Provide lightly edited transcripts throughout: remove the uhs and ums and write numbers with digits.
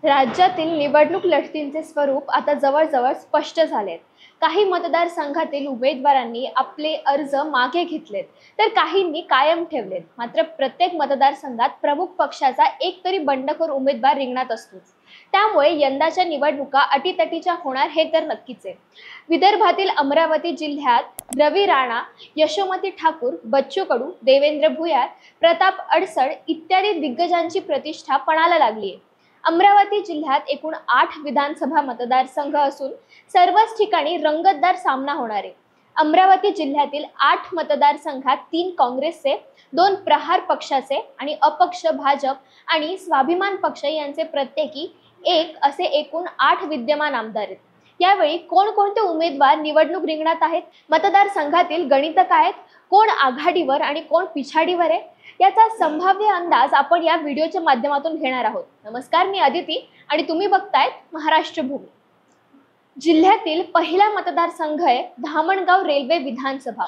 राज्यातील निवडणूक लढतींचे स्वरूप आता जवळजवळ स्पष्ट झालेत. काही मतदारसंघातील उमेदवारांनी आपले अर्ज मागे घेतलेत, तर काहींनी कायम ठेवलेत. मात्र प्रत्येक मतदारसंघात प्रमुख पक्षाचा एक तरी बंडखोर उमेदवार रिंगणात असतोच. त्यामुळे यंदाच्या निवडणुका अटीतटीच्या होणार हे तर नक्कीच आहे. विदर्भातील अमरावती जिल्ह्यात रवी राणा, यशोमती ठाकूर, बच्चू कडू, देवेंद्र भुयार, प्रताप अडसड इत्यादी दिग्गजांची प्रतिष्ठा पणाला लागली आहे. अमरावती जिल्ह्यात एकूण 8 विधानसभा मतदारसंघ असून सर्वच ठिकाणी रंगतदार सामना होणार आहे. अमरावती जिल्ह्यातील 8 मतदारसंघात 3 काँग्रेसचे, 2 प्रहार पक्षाचे आणि अपक्ष भाजप आणि स्वाभिमान पक्ष यांचे प्रत्येकी एक असे एकूण 8 विद्यमान आमदार आहेत. यावेळी कोणकोणते उमेदवार निवडणूक रिंगणात आहेत, मतदारसंघातील गणित काय आहेत, कोण आघाडीवर आणि कोण पिछाडीवर आहे, याचा संभाव्य अंदाज आपण या व्हिडिओच्या माध्यमातून घेणार आहोत. नमस्कार, मी अदिती आणि तुम्ही बघतायत महाराष्ट्र भूमी. जिल्ह्यातील पहिला मतदारसंघ आहे धामणगाव रेल्वे विधानसभा.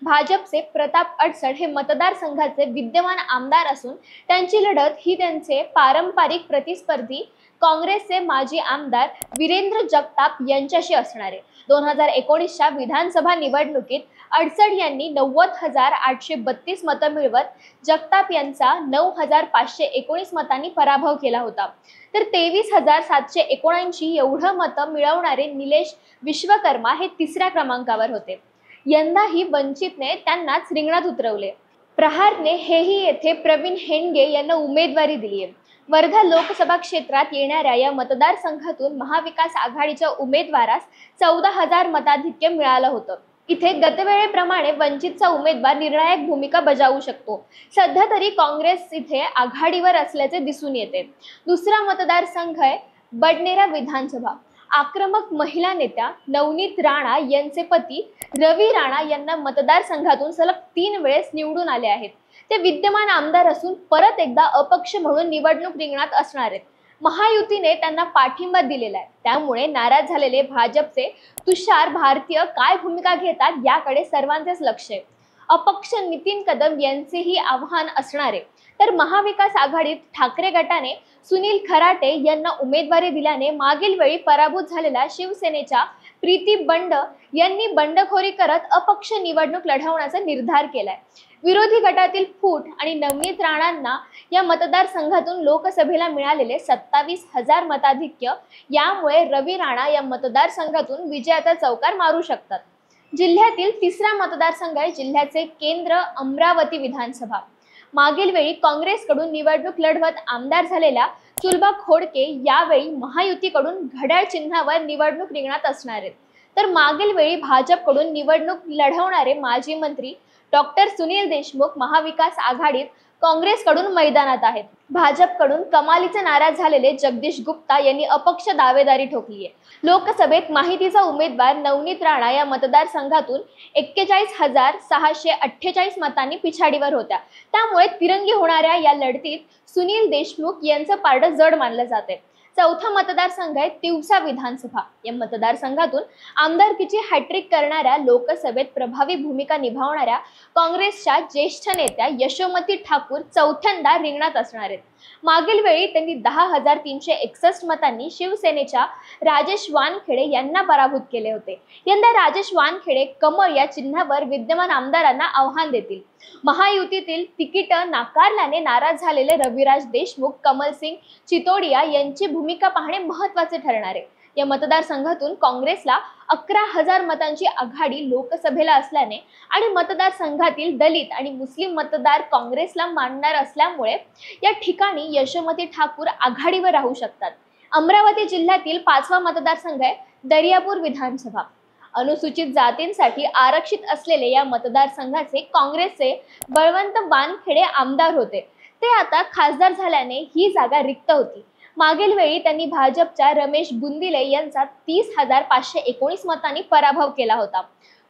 भाजपचे प्रताप अडसड हे मतदारसंघाचे विद्यमान आमदार असून त्यांची लढत ही त्यांचे पारंपरिक प्रतिस्पर्धी काँग्रेसचे माजी आमदार वीरेंद्र जगताप यांच्याशी असणार आहे. 2019च्या विधानसभा निवडणुकीत अडसड यांनी 90,832 मतं मिळवत जगताप यांचा 9,519 मतांनी पराभव केला होता. तर 23,779 एवढं मतं मिळवणारे निलेश विश्वकर्मा हे तिसऱ्या क्रमांकावर होते. यंदाही वंचितने त्यांनाच रिंगणात उतरवले. प्रहारने हेही येथे प्रवीण हेंडगे यांना उमेदवारी दिली आहे. वर्धा लोकसभा क्षेत्रात येणाऱ्या या मतदारसंघातून महाविकास आघाडीच्या उमेदवारास 14,000 मताधिक्य मिळालं होतं. इथे गतवेळेप्रमाणे वंचितचा उमेदवार निर्णायक भूमिका बजावू शकतो. सध्या तरी काँग्रेस इथे आघाडीवर असल्याचे दिसून येते. दुसरा मतदारसंघ आहे बडनेरा विधानसभा. आक्रमक महिला नेत्या नवनीत राणा यांचे पती रवी राणा यांना मतदारसंघातून सलग 3 वेळेस निवडून आले आहेत. ते विद्यमान आमदार असून परत एकदा अपक्ष म्हणून निवडणूक रिंगणात असणार आहेत. महायुतीने त्यांना पाठिंबा दिलेला आहे. त्यामुळे नाराज झालेले भाजपचे तुषार भारतीय काय भूमिका घेतात याकडे सर्वांचेच लक्ष आहे. अपक्ष नितीन कदम यांचेही आव्हान असणार आहे. तर महाविकास आघाडीत ठाकरे गटाने सुनील खराटे यांना उमेदवारी दिल्याने मागील वेळी पराभूत झालेल्या शिवसेनेच्या प्रीती बंड यांनी बंडखोरी करत अपक्ष निवडणूक लढवण्याचा निर्धार केलाय. विरोधी गटातील फूट आणि नवनीत राणांना या मतदारसंघातून लोकसभेला मिळालेले 27,000 मताधिक्य यामुळे रवी राणा या मतदारसंघातून विजयाचा चौकार मारू शकतात. जिल्ह्यातील तिसरा मतदारसंघ आहे जिल्ह्याचे केंद्र अमरावती विधानसभा. मागील वेळी काँग्रेसकडून निवडणूक लढवत आमदार झालेल्या सुलभा खोडके यावेळी महायुतीकडून घड्याळ चिन्हावर निवडणूक रिंगणात असणार आहेत. तर मागील वेळी भाजपकडून निवडणूक लढवणारे माजी मंत्री डॉक्टर सुनील देशमुख महाविकास आघाडीत काँग्रेसकडून मैदानात आहेत. भाजपकडून कमालीचे नाराज झालेले जगदीश गुप्ता यांनी अपक्ष दावेदारी ठोकली आहे. लोकसभेत माहितीचा उमेदवार नवनीत राणा या मतदारसंघातून 41,648 मतांनी पिछाडीवर होत्या. त्यामुळे तिरंगी होणाऱ्या या लढतीत सुनील देशमुख यांचं पारडं जड मानलं जाते. चौथा मतदारसंघ आहे तिवसा विधानसभा. या मतदारसंघातून आमदारकीची हॅट्रिक करणाऱ्या लोकसभेत प्रभावी भूमिका निभावणाऱ्या काँग्रेसच्या ज्येष्ठ नेत्या यशोमती ठाकूर चौथ्यांदा रिंगणात असणार आहेत. मागील वेळी त्यांनी 10,361 मतांनी शिवसेनेच्या राजेश वानखेडे यांना पराभूत केले होते. यंदा राजेश वानखेडे कमळ या चिन्हावर विद्यमान आमदारांना आव्हान देतील. महायुतीतील तिकीट नाकारल्याने नाराज झालेले रविराज देशमुख, कमलसिंग चितोडिया यांची भूमिका पाहणे महत्त्वाचे ठरणार आहे. या मतदारसंघातून काँग्रेसला 11,000 मतांची आघाडी लोकसभेला असल्याने आणि मतदारसंघातील दलित आणि मुस्लिम मतदार काँग्रेसला मानणार असल्यामुळे या ठिकाणी यशोमती ठाकूर आघाडीवर राहू शकतात. अमरावती जिल्ह्यातील 5वा मतदारसंघ आहे दर्यापूर विधानसभा. अनुसूचित जातींसाठी आरक्षित असलेले या मतदारसंघाचे काँग्रेसचे बळवंत वानखेडे आमदार होते. ते आता खासदार झाल्याने ही जागा रिक्त होती. मागील वेळी त्यांनी भाजपच्या रमेश बुंदिले यांचा 30,519 मतांनी पराभव केला होता.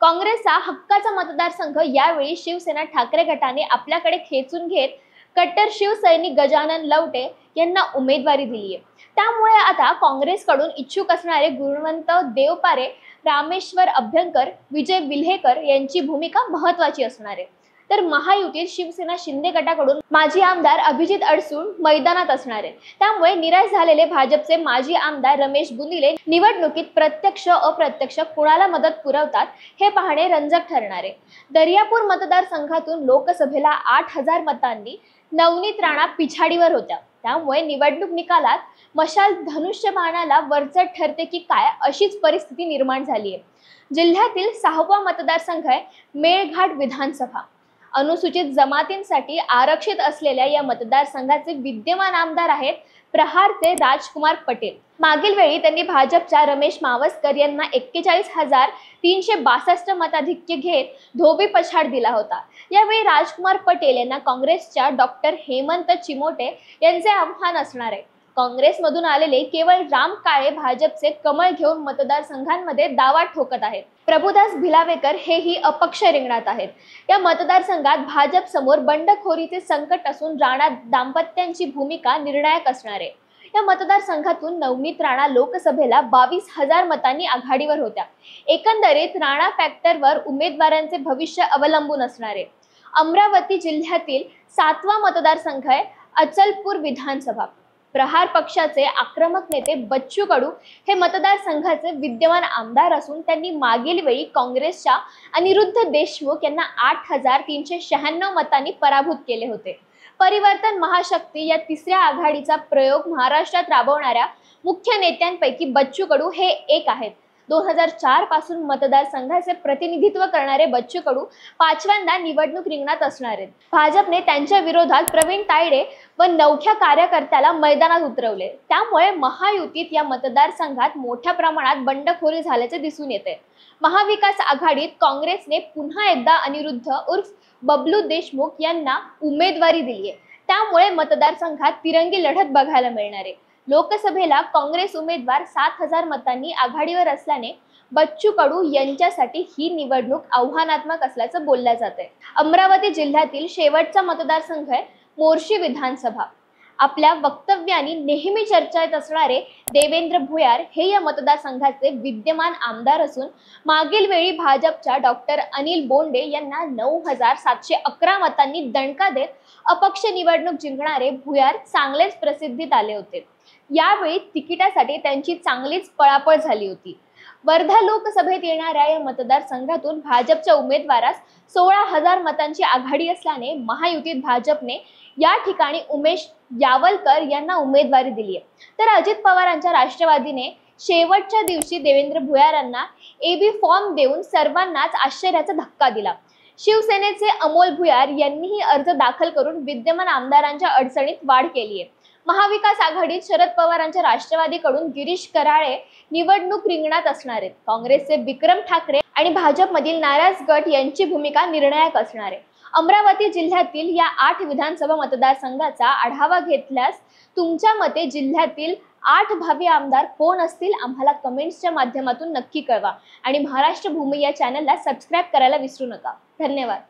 काँग्रेसचा हक्काचा मतदारसंघ यावेळी शिवसेना ठाकरे गटाने आपल्याकडे खेचून घेत कट्टर शिवसैनिक गजानन लवटे यांना उमेदवारी दिली आहे. त्यामुळे आता काँग्रेसकडून इच्छुक असणारे गुणवंत देवपारे, रामेश्वर अभ्यंकर, विजय विल्हेकर यांची भूमिका महत्त्वाची असणार आहे. तर महायुतीत शिवसेना शिंदे गटाकडून माजी आमदार अभिजित अडसूळ मैदानात असणार आहे। त्यामुळे निराश झालेले भाजपचे माजी आमदार रमेश बुनिले निवडणुकीत प्रत्यक्ष अप्रत्यक्ष कुणाला मदत पुरवतात हे पाहणे रंजक ठरणार आहे। दर्यापूर मतदारसंघातून लोकसभेला 8,000 मतांनी नवनीत राणा पिछाडीवर होत्या। त्यामुळे निवडणूक निकालात मशाल धनुष्यबाणाला वरचढ ठरते की काय अशीच परिस्थिती निर्माण झाली आहे। जिल्ह्यातील 6वा मतदारसंघ आहे मेळघाट विधानसभा। अनुसूचित जमातींसाठी आरक्षित असलेल्या या मतदारसंघाचे विद्यमान आमदार आहेत प्रहारचे राजकुमार पटेल। मागील वेळी त्यांनी भाजपच्या रमेश मावस्कर यांना 41,362 मताधिक्य घेत धोबी पछाड दिला होता। यावेळी राजकुमार पटेल यांना काँग्रेसच्या डॉक्टर हेमंत चिमोटे यांचे आव्हान असणार आहे। काँग्रेसमधून आलेले केवळ राम काळे भाजपचे कमळ घेऊन मतदारसंघांमध्ये दावा ठोकत आहेत। प्रभुदास भिलावेकर हेही अपक्ष रिंगणात आहेत। या मतदारसंघात भाजप समोर बंडखोरीचे संकट असून राणा दाम्पत्यांची भूमिका निर्णायक असणार आहे। या मतदारसंघातून नवनीत राणा लोकसभेला 22,000 मतांनी आघाडीवर होत्या। एकंदरीत राणा फॅक्टरवर उमेदवारांचे भविष्य अवलंबून असणार आहे। अमरावती जिल्ह्यातील 7वा मतदारसंघ आहे अचलपूर विधानसभा। प्रहार पक्षाचे आक्रमक नेते बच्चू कडू हे मतदारसंघाचे विद्यमान आमदार असून त्यांनी मागील वेळी काँग्रेसच्या अनिरुद्ध देशमुख यांना 8,396 मतांनी पराभूत केले होते। परिवर्तन महाशक्ती या तिसऱ्या आघाडीचा प्रयोग महाराष्ट्रात राबवणाऱ्या मुख्य नेत्यांपैकी बच्चू कडू हे एक आहेत। 2004 पासून मतदारसंघाचे प्रतिनिधित्व करणारे बच्चू कडू 5व्यांदा निवडणूक रिंगणात असणार आहेत। भाजपने त्यांच्या विरोधात प्रवीण तायडे व नवख्या कार्यकर्त्याला मैदानात उतरवले। त्यामुळे महायुतीत या मतदारसंघात मोठ्या प्रमाणात बंडखोरी झाल्याचे दिसून येते। महाविकास आघाडीत काँग्रेसने पुन्हा एकदा अनिरुद्ध उर्फ बबलू देशमुख यांना उमेदवारी दिली आहे। त्यामुळे मतदारसंघात तिरंगी लढत बघायला मिळणार आहे। लोकसभेला काँग्रेस उमेदवार 7,000 मतांनी आघाडीवर असल्याने बच्चू कडू यांच्यासाठी ही निवडणूक आव्हानात्मक असल्याचं बोललं जातंय। अमरावती जिल्ह्यातील शेवटचा मतदारसंघ आहे मोर्शी विधानसभा। आपल्या वक्तव्यांनी नेहमी चर्चेत असणारे देवेंद्र भुयार हे या मतदारसंघाचे विद्यमान आमदार असून मागील वेळी भाजपच्या डॉक्टर अनिल बोंडे यांना 9,711 मतांनी दणका देत अपक्ष निवडणूक जिंकणारे भुयार चांगलेच प्रसिद्धीत आले होते। यावेळी तिकिटासाठी त्यांची चांगलीच पळापळ झाली होती। वर्धा लोकसभेत येणाऱ्या या मतदारसंघातून भाजपच्या उमेदवारास 16,000 मतांची आघाडी असल्याने महायुतीत भाजपने या ठिकाणी उमेश यावलकर यांना उमेदवारी दिली आहे। तर अजित पवारांच्या राष्ट्रवादीने शेवटच्या दिवशी देवेंद्र भुयारांना एबी फॉर्म देऊन सर्वांनाच आश्चर्याचा धक्का दिला। शिवसेनेचे अमोल भुयार यांनीही अर्ज दाखल करून विद्यमान आमदारांच्या अडचणीत वाढ केली आहे। महाविकास आघाडीत शरद पवारांच्या राष्ट्रवादीकडून गिरीश कराळे निवडणूक रिंगणात असणार आहेत। काँग्रेसचे विक्रम ठाकरे आणि भाजपमधील नाराज गट यांची भूमिका निर्णायक असणार आहे। अमरावती जिल्ह्यातील या 8 विधानसभा मतदारसंघाचा आढावा घेतल्यास तुमच्या मते जिल्ह्यातील 8 भावी आमदार कोण असतील आम्हाला कमेंट्सच्या माध्यमातून नक्की कळवा आणि महाराष्ट्र भूमी या चॅनलला सबस्क्राइब करायला विसरू नका। धन्यवाद।